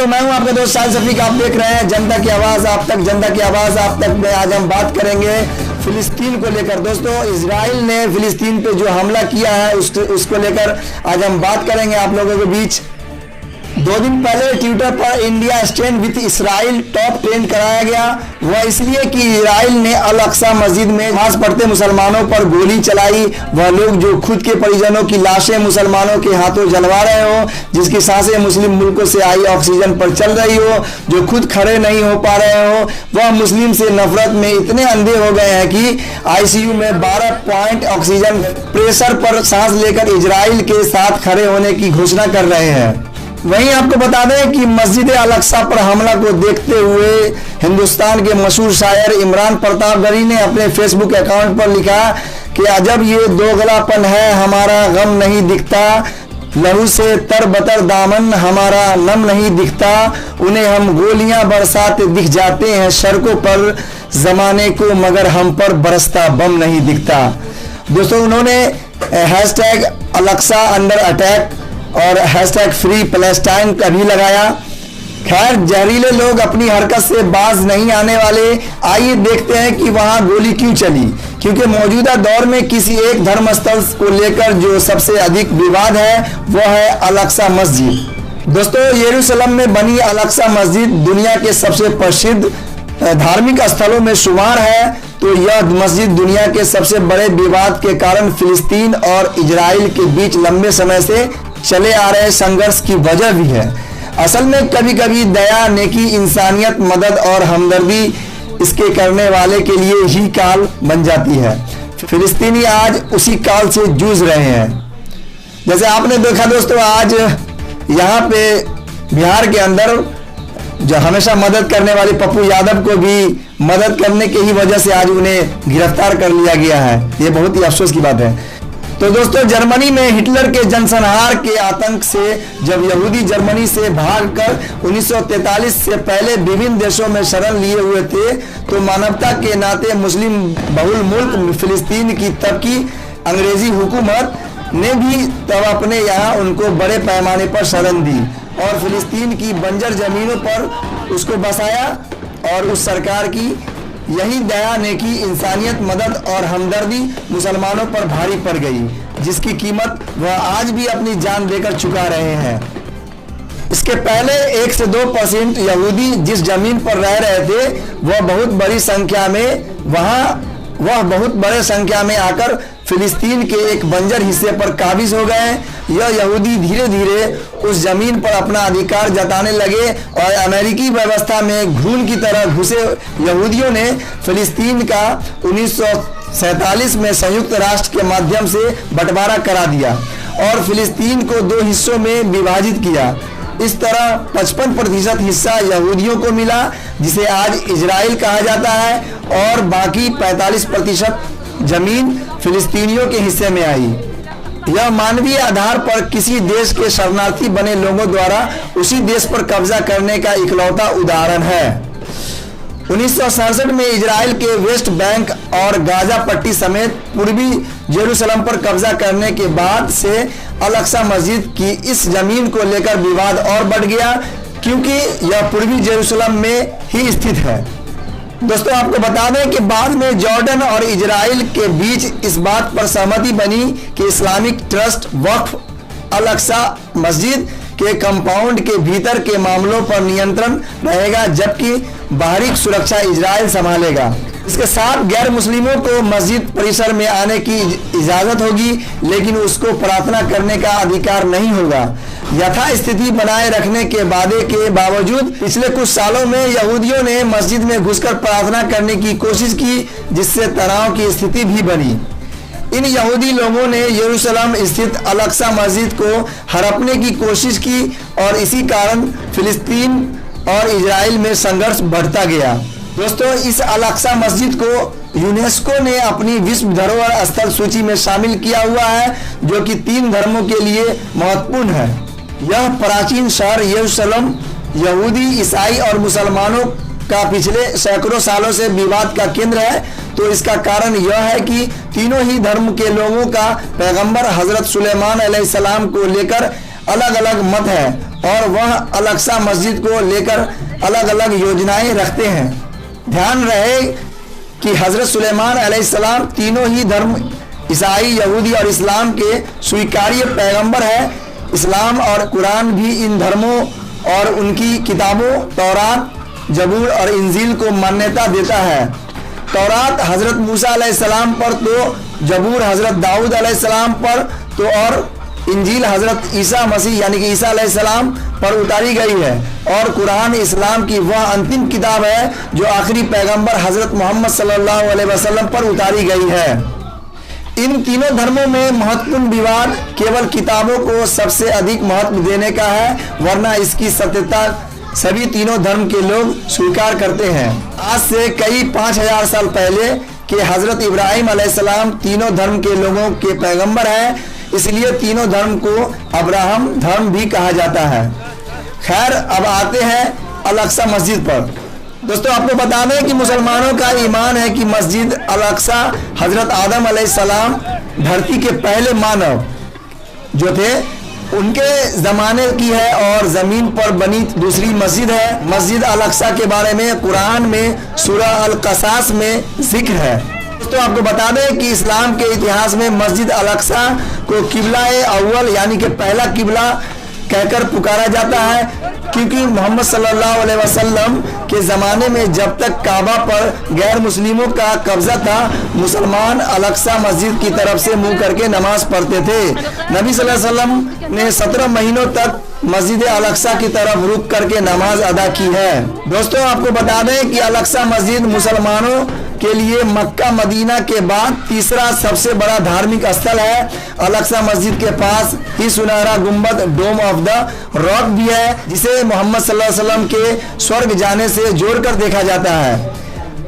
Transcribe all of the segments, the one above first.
दोस्तों, मैं हूं आपका दोस्त शाहिद शफीक। आप देख रहे हैं जनता की आवाज़ आप तक, जनता की आवाज़ आप तक में आज हम बात करेंगे फिलिस्तीन को लेकर। दोस्तों, इजराइल ने फिलिस्तीन पे जो हमला किया है उसको लेकर आज हम बात करेंगे आप लोगों के बीच। 2 दिन पहले ट्विटर पर India stand with Israel top trend कराया गया। वह इसलिए कि इसराइल ने अल अक्सा मस्जिद में नमाज पढ़ते मुसलमानों पर गोली चलाई। वह लोग जो खुद के परिजनों की लाशें मुसलमानों के हाथों जलवा रहे हो, जिसकी सांसें मुस्लिम मुल्कों से आई ऑक्सीजन पर चल रही हो, जो खुद खड़े नहीं हो पा रहे हो, वह मुस्लिम से नफरत में इतने अंधे हो गए हैं कि ICU में 12 पॉइंट ऑक्सीजन प्रेशर पर सांस लेकर इसराइल के साथ खड़े होने की घोषणा कर रहे हैं। वहीं आपको बता दें कि मस्जिद अल अक्सा पर हमला को देखते हुए हिंदुस्तान के मशहूर शायर इमरान प्रतापगढ़ी ने अपने फेसबुक अकाउंट पर लिखा कि अजब ये दोगलापन है, हमारा गम नहीं दिखता, लहू से तरबतर दामन हमारा नम नहीं दिखता, उन्हें हम गोलियां बरसाते दिख जाते हैं सड़कों पर जमाने को, मगर हम पर बरसता बम नहीं दिखता। दोस्तों, उन्होंने हैशटैग अल अक्सा अंडर अटैक और हैशटैग फ्री पैलेस्टाइन का भी लगाया। खैर, जहरीले लोग अपनी हरकत से बाज नहीं आने वाले। आइए देखते हैं कि वहां गोली क्यों चली, क्योंकि मौजूदा दौर में किसी एक धर्मस्थल को लेकर जो सबसे अधिक विवाद है वह है अल अक्सा मस्जिद। दोस्तों, यरूशलेम में बनी अल अक्सा मस्जिद दुनिया के सबसे प्रसिद्ध धार्मिक स्थलों में शुमार है। तो यह मस्जिद दुनिया के सबसे बड़े विवाद के कारण फिलिस्तीन और इजराइल के बीच लंबे समय से चले आ रहे संघर्ष की वजह भी है। असल में कभी कभी दया, नेकी, इंसानियत, मदद और हमदर्दी इसके करने वाले के लिए ही काल बन जाती है। फिलिस्तीनी आज उसी काल से जूझ रहे हैं। जैसे आपने देखा दोस्तों, आज यहाँ पे बिहार के अंदर जो हमेशा मदद करने वाले पप्पू यादव को भी मदद करने की ही वजह से आज उन्हें गिरफ्तार कर लिया गया है। ये बहुत ही अफसोस की बात है। तो दोस्तों, जर्मनी में हिटलर के जनसंहार के आतंक से जब यहूदी जर्मनी से भागकर 1943 से पहले विभिन्न देशों में शरण लिए हुए थे, तो मानवता के नाते मुस्लिम बहुल मुल्क फिलिस्तीन की तब की अंग्रेजी हुकूमत ने भी तब अपने यहाँ उनको बड़े पैमाने पर शरण दी और फिलिस्तीन की बंजर जमीनों पर उसको बसाया। और उस सरकार की यही दया, नेकी, इंसानियत, मदद और हमदर्दी मुसलमानों पर भारी पड़ गई, जिसकी कीमत वह आज भी अपनी जान देकर चुका रहे हैं। इसके पहले 1 से 2% यहूदी जिस जमीन पर रह रहे थे वह बहुत बड़ी संख्या में आकर फिलिस्तीन के एक बंजर हिस्से पर काबिज हो गए। यह यहूदी धीरे धीरे उस जमीन पर अपना अधिकार जताने लगे और अमेरिकी व्यवस्था में घून की तरह घुसे यहूदियों ने फिलिस्तीन का 1947 में संयुक्त राष्ट्र के माध्यम से बंटवारा करा दिया और फिलिस्तीन को 2 हिस्सों में विभाजित किया। इस तरह 55% हिस्सा यहूदियों को मिला, जिसे आज इजराइल कहा जाता है, और बाकी 45% जमीन फिलिस्तीनियों के हिस्से में आई। यह मानवीय आधार पर किसी देश के शरणार्थी बने लोगों द्वारा उसी देश पर कब्जा करने का इकलौता उदाहरण है। 1967 में इजराइल के वेस्ट बैंक और गाजा पट्टी समेत पूर्वी जेरूसलम पर कब्जा करने के बाद से अल अक्सा मस्जिद की इस जमीन को लेकर विवाद और बढ़ गया, क्योंकि यह पूर्वी जेरूसलम में ही स्थित है। दोस्तों, आपको बता दें कि बाद में जॉर्डन और इजराइल के बीच इस बात पर सहमति बनी कि इस्लामिक ट्रस्ट वक्फ अल अक्सा मस्जिद के कंपाउंड के भीतर के मामलों पर नियंत्रण रहेगा, जबकि बाहरी सुरक्षा इजराइल संभालेगा। इसके साथ गैर मुस्लिमों को मस्जिद परिसर में आने की इजाजत होगी, लेकिन उसको प्रार्थना करने का अधिकार नहीं होगा। यथास्थिति बनाए रखने के वादे के बावजूद पिछले कुछ सालों में यहूदियों ने मस्जिद में घुसकर प्रार्थना करने की कोशिश की, जिससे तनाव की स्थिति भी बनी। इन यहूदी लोगों ने यरूशलेम स्थित अल अक्सा मस्जिद को हड़पने की कोशिश की और इसी कारण फिलिस्तीन और इजराइल में संघर्ष बढ़ता गया। दोस्तों, इस अल अक्सा मस्जिद को यूनेस्को ने अपनी विश्व धरोहर स्थल सूची में शामिल किया हुआ है, जो कि 3 धर्मों के लिए महत्वपूर्ण है। यह प्राचीन शहर यरूशलेम यहूदी, ईसाई और मुसलमानों का पिछले सैकड़ों सालों से विवाद का केंद्र है। तो इसका कारण यह है कि तीनों ही धर्म के लोगों का पैगंबर हजरत सुलेमान अलैहिस्सलाम को लेकर अलग अलग मत है और वह अल-अक्सा मस्जिद को लेकर अलग अलग योजनाएं रखते हैं। ध्यान रहे कि हजरत सुलेमान अलैहिस्सलाम तीनों ही धर्म ईसाई, यहूदी और इस्लाम के स्वीकार्य पैगंबर है। इस्लाम और कुरान भी इन धर्मों और उनकी किताबों तौरात, जबूर और इंजील को मान्यता देता है। तौरात हजरत मूसा अलैहिस्सलाम पर, तो जबूर हजरत दाऊद अलैहिस्सलाम पर, तो और इंजील हजरत ईसा मसीह यानी कि ईसा अलैहिस्सलाम पर उतारी गई है। और कुरान इस्लाम की वह अंतिम किताब है जो आखिरी पैगंबर हजरत मोहम्मद सल्लल्लाहु अलैहि वसल्लम पर उतारी गई है। इन तीनों धर्मों में महत्वपूर्ण विवाद केवल किताबों को सबसे अधिक महत्व देने का है, वरना इसकी सत्यता सभी तीनों धर्म के लोग स्वीकार करते हैं। आज से कई 5000 साल पहले के हजरत इब्राहिम अलैहिस्सलाम तीनों धर्म के लोगों के पैगंबर हैं, इसलिए तीनों धर्म को अब्राहम धर्म भी कहा जाता है। खैर, अब आते हैं अल-अक्सा मस्जिद पर। दोस्तों, आपको बता दें कि मुसलमानों का ईमान है कि मस्जिद अल-अक्सा हजरत आदम अलैहिस्सलाम धरती के पहले मानव जो थे उनके ज़माने की है और ज़मीन पर बनी दूसरी मस्जिद है। मस्जिद अल-अक्सा के बारे में कुरान में सूरह अल-क़सास में जिक्र है। तो आपको बता दें कि इस्लाम के इतिहास में मस्जिद अल-अक्सा को किबला-ए-अव्वल यानी कि पहला किबला कहकर पुकारा जाता है, क्योंकि मोहम्मद सल्लल्लाहु अलैहि वसल्लम के ज़माने में जब तक काबा पर गैर मुस्लिमों का कब्जा था, मुसलमान अल-अक्सा मस्जिद की तरफ से मुंह करके नमाज पढ़ते थे। नबी सल्लल्लाहु अलैहि वसल्लम ने 17 महीनों तक मस्जिद अल-अक्सा की तरफ रुक करके नमाज अदा की है। दोस्तों, आपको बता दें कि अल-अक्सा मस्जिद मुसलमानों के लिए मक्का मदीना के बाद तीसरा सबसे बड़ा धार्मिक स्थल है। अल-अक्सा मस्जिद के पास ही सुनहरा गुंबद डोम ऑफ द रॉक भी है, जिसे मोहम्मद सल्लल्लाहु अलैहि वसल्लम के स्वर्ग जाने से जोड़कर देखा जाता है।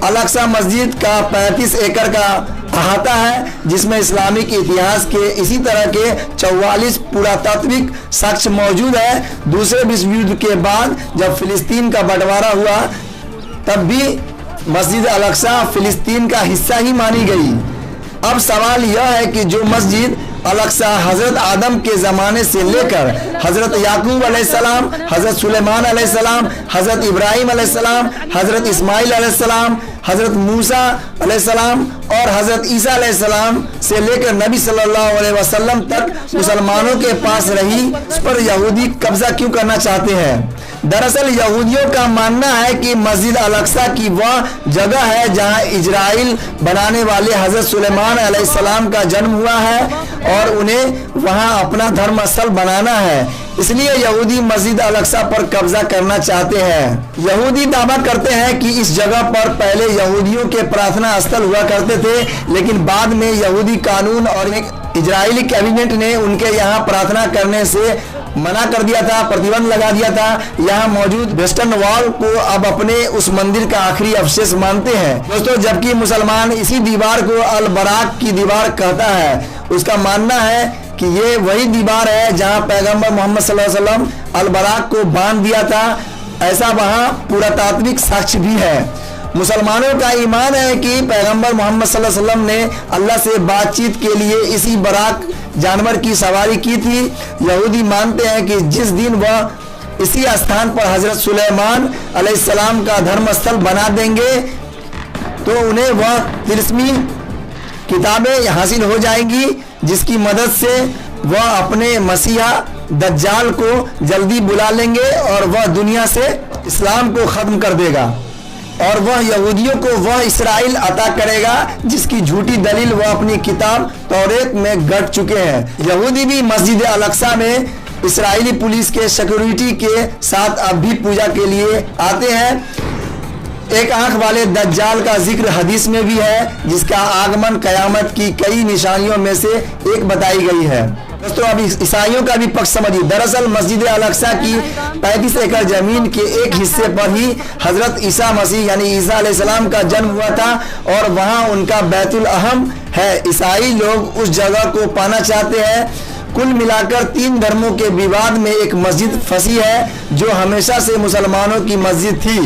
अल-अक्सा मस्जिद का 35 एकड़ का अहाता है, जिसमें इस्लामिक इतिहास के इसी तरह के 44 पुरातात्विक साक्ष्य मौजूद है। दूसरे विश्व युद्ध के बाद जब फिलिस्तीन का बंटवारा हुआ, तब भी मस्जिद अल-अक्सा फिलिस्तीन का हिस्सा ही मानी गई। अब सवाल यह है कि जो मस्जिद अल-अक्सा हजरत आदम के ज़माने से लेकर हजरत याकूब अलैहिस्सलाम, हजरत सुलेमान अलैहिस्सलाम, हजरत इब्राहिम अलैहिस्सलाम, हजरत इस्माइल अलैहिस्सलाम, हजरत मूसा अलैहिस्सलाम और हजरत ईसा अलैहिस्सलाम से लेकर नबी सल्लल्लाहु अलैहि वसल्लम तक मुसलमानों के पास रही, उस पर यहूदी कब्जा क्यों करना चाहते हैं? दरअसल यहूदियों का मानना है कि मस्जिद अल-अक्सा की वह जगह है जहां इजराइल बनाने वाले हजरत सुलेमान अलैहिस्सलाम का जन्म हुआ है और उन्हें वहां अपना धर्म स्थल बनाना है। इसलिए यहूदी मस्जिद अल-अक्सा पर कब्जा करना चाहते हैं। यहूदी दावा करते हैं कि इस जगह पर पहले यहूदियों के प्रार्थना स्थल हुआ करते थे, लेकिन बाद में यहूदी कानून और एक इजरायली कैबिनेट ने उनके यहाँ प्रार्थना करने से मना कर दिया था, प्रतिबंध लगा दिया था। यहाँ मौजूद वेस्टर्न वॉल को अब अपने उस मंदिर का आखिरी अवशेष मानते हैं। दोस्तों, जबकि मुसलमान इसी दीवार को अल-बराक की दीवार कहता है। उसका मानना है कि ये वही दीवार है जहाँ पैगंबर मोहम्मद सल्लल्लाहु अलैहि वसल्लम अल-बराक को बांध दिया था। ऐसा वहाँ पुरातात्विक साक्ष्य भी है। मुसलमानों का ईमान है कि पैगंबर मोहम्मद सल्लल्लाहु अलैहि वसल्लम ने अल्लाह से बातचीत के लिए इसी बराक जानवर की सवारी की थी। यहूदी मानते हैं कि जिस दिन वह इसी स्थान पर हजरत सुलेमान अलैहिस्सलाम का धर्मस्थल बना देंगे, तो उन्हें वह तिलस्मी किताबें हासिल हो जाएंगी, जिसकी मदद से वह अपने मसीहा दज्जाल को जल्दी बुला लेंगे और वह दुनिया से इस्लाम को ख़त्म कर देगा और वह यहूदियों को वह इसराइल अता करेगा जिसकी झूठी दलील वह अपनी किताब तौरेत में गढ़ चुके हैं। यहूदी भी मस्जिद अल-अक्सा में इसराइली पुलिस के सिक्योरिटी के साथ अब भी पूजा के लिए आते हैं। एक आंख वाले दज्जाल का जिक्र हदीस में भी है, जिसका आगमन कयामत की कई निशानियों में से एक बताई गई है। दोस्तों, अब ईसाइयों का भी पक्ष समझिए। दरअसल मस्जिद अल-अक्सा की 35 एकड़ जमीन के एक हिस्से पर ही हजरत ईसा मसीह यानी ईसा अलैहिस्सलाम का जन्म हुआ था और वहां उनका बैतुल अहम है। ईसाई लोग उस जगह को पाना चाहते हैं। कुल मिलाकर 3 धर्मों के विवाद में एक मस्जिद फंसी है, जो हमेशा से मुसलमानों की मस्जिद थी।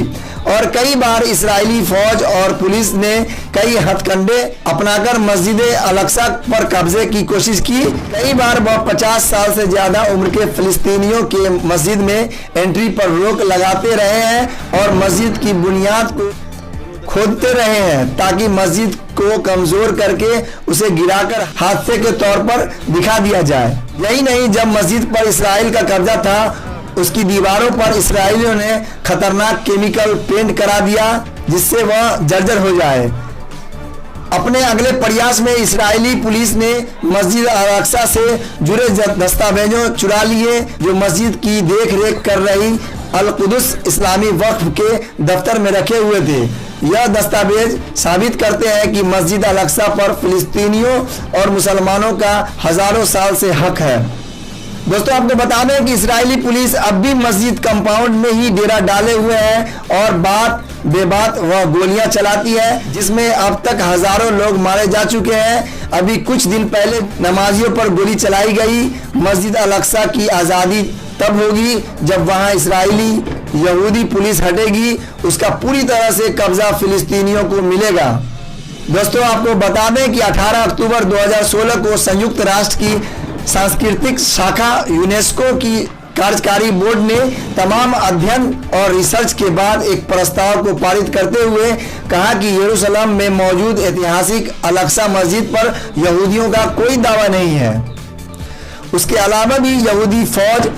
और कई बार इस्राएली फौज और पुलिस ने कई हथकंडे अपनाकर मस्जिद अल-अक्सा पर कब्जे की कोशिश की। कई बार वह 50 साल से ज्यादा उम्र के फिलिस्तीनियों के मस्जिद में एंट्री पर रोक लगाते रहे हैं और मस्जिद की बुनियाद को खोदते रहे हैं ताकि मस्जिद को कमजोर करके उसे गिराकर हादसे के तौर पर दिखा दिया जाए। यही नहीं, जब मस्जिद पर इसराइल का कब्जा था उसकी दीवारों पर इसराइलियों ने खतरनाक केमिकल पेंट करा दिया जिससे वह जर्जर हो जाए। अपने अगले प्रयास में इस्राएली पुलिस ने मस्जिद अल-अक्सा से जुड़े दस्तावेजों चुरा लिए जो मस्जिद की देख रेख कर रही अल-कुदस इस्लामी वक्फ के दफ्तर में रखे हुए थे। यह दस्तावेज साबित करते हैं कि मस्जिद अल-अक्सा पर फिलिस्तीनियों और मुसलमानों का हजारों साल से हक है। दोस्तों आपको बता दें कि इस्राएली पुलिस अब भी मस्जिद कंपाउंड में ही डेरा डाले हुए है और बात बेबात वह गोलियां चलाती है जिसमें अब तक हजारों लोग मारे जा चुके हैं। अभी कुछ दिन पहले नमाजियों पर गोली चलाई गई। मस्जिद अल-अक्सा की आज़ादी तब होगी जब वहां इस्राएली यहूदी पुलिस हटेगी, उसका पूरी तरह से कब्जा फिलिस्तीनियों को मिलेगा। दोस्तों आपको बता दें कि 18 अक्टूबर 2016 को संयुक्त राष्ट्र की सांस्कृतिक शाखा यूनेस्को की कार्यकारी बोर्ड ने तमाम अध्ययन और रिसर्च के बाद एक प्रस्ताव को पारित करते हुए कहा कि यरूशलेम में मौजूद ऐतिहासिक अल-अक्सा मस्जिद पर यहूदियों का कोई दावा नहीं है। उसके अलावा भी यहूदी फौज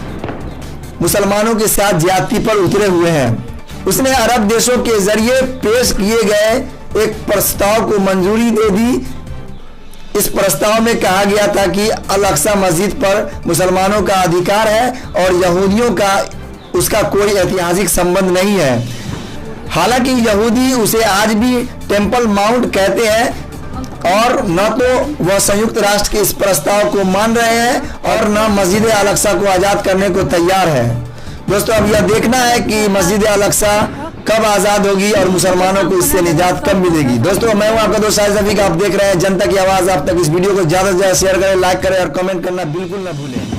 मुसलमानों के साथ ज्यादती पर उतरे हुए हैं। उसने अरब देशों के जरिए पेश किए गए एक प्रस्ताव को मंजूरी दे दी। इस प्रस्ताव में कहा गया था कि अल-अक्सा मस्जिद पर मुसलमानों का अधिकार है और यहूदियों का उसका कोई ऐतिहासिक संबंध नहीं है। हालांकि यहूदी उसे आज भी टेम्पल माउंट कहते हैं और न तो वह संयुक्त राष्ट्र के इस प्रस्ताव को मान रहे हैं और न मस्जिद अल-अक्सा को आज़ाद करने को तैयार है। दोस्तों अब यह देखना है कि मस्जिद अल-अक्सा कब आज़ाद होगी और मुसलमानों को इससे निजात कब मिलेगी। दोस्तों मैं हूं आपका दोस्त शाहिद रफीक, आप देख रहे हैं जनता की आवाज़। आप तक इस वीडियो को ज़्यादा से ज़्यादा शेयर करें, लाइक करें और कमेंट करना बिल्कुल न भूलें।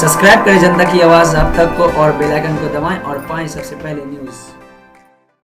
सब्सक्राइब करें जनता की आवाज़ आप तक को और बेल आइकन को दबाएं और पाएं सबसे पहले न्यूज़।